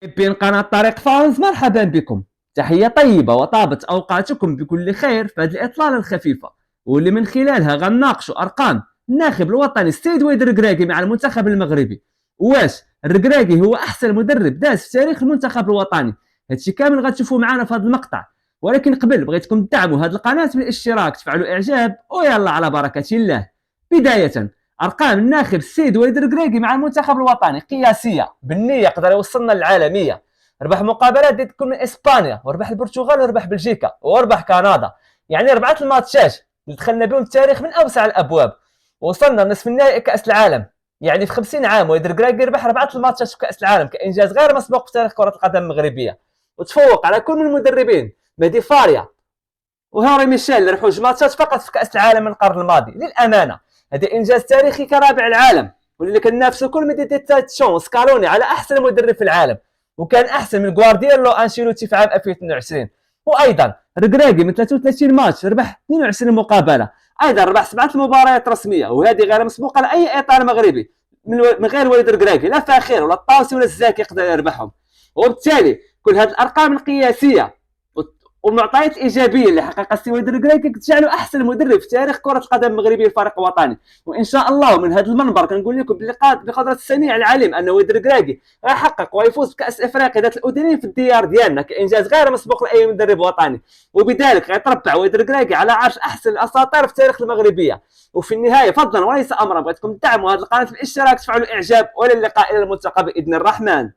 محبين قناة طريق فرنسا، مرحبا بكم. تحية طيبة وطابت أوقاتكم بكل خير في هذه الإطلالة الخفيفة، واللي من خلالها غنناقشوا أرقام الناخب الوطني السيد وائل الركراكي مع المنتخب المغربي. واش الركراكي هو أحسن مدرب داز في تاريخ المنتخب الوطني؟ هادشي كامل غتشوفوا معنا في هذا المقطع، ولكن قبل بغيتكم تدعموا هذه القناة بالاشتراك، تفعلوا إعجاب، ويلا على بركة الله. بداية، ارقام الناخب السيد وليد الركراكي مع المنتخب الوطني قياسيه بالنيه، يقدر يوصلنا للعالميه. ربح مقابلات دي تكون من اسبانيا، وربح البرتغال، وربح بلجيكا، وربح كندا. يعني 4 الماتشات اللي دخلنا بهم التاريخ من اوسع الابواب. وصلنا لنصف النهائي كاس العالم. يعني في 50 عام وليد الركراكي ربح 4 الماتشات في كاس العالم، كانجاز غير مسبوق في تاريخ كره القدم المغربيه. وتفوق على كل من المدربين مهدي فاريا وهنري ميشيل اللي ربحوا 2 ماتشات فقط في كاس العالم من القرن الماضي. للامانه هذا انجاز تاريخي كرابع العالم، واللي كنافسوا كل ميديتاسيون سكالوني على احسن مدرب في العالم، وكان احسن من غوارديولا وانشيلوتي في عام 2022. وايضا الركراكي من 33 ماتش ربح 22 مقابله، ايضا ربح 7 مباريات رسميه، وهذه غير مسبوقه لاي اطار مغربي من غير وليد الركراكي، لا فاخر ولا الطاوسي ولا الزاكي يقدر يربحهم. وبالتالي كل هذه الارقام القياسيه والمعطيات الايجابيه اللي حققها السي وليد الركراكي كتجعله احسن مدرب في تاريخ كره القدم المغربيه للفريق الوطني. وان شاء الله من هذا المنبر كنقول لكم بقدره السميع العليم ان وليد الركراكي غيحقق ويفوز بكاس افريقيا ذات الاذنين في الديار ديالنا كانجاز غير مسبوق لاي مدرب وطني، وبذلك غيتربع وليد الركراكي على عرش احسن الاساطير في تاريخ المغربيه. وفي النهايه فضلا وليس امرا بغيتكم تدعموا هذه القناه بالاشتراك، تفعلوا الاعجاب، والى اللقاء الى الملتقى باذن الرحمن.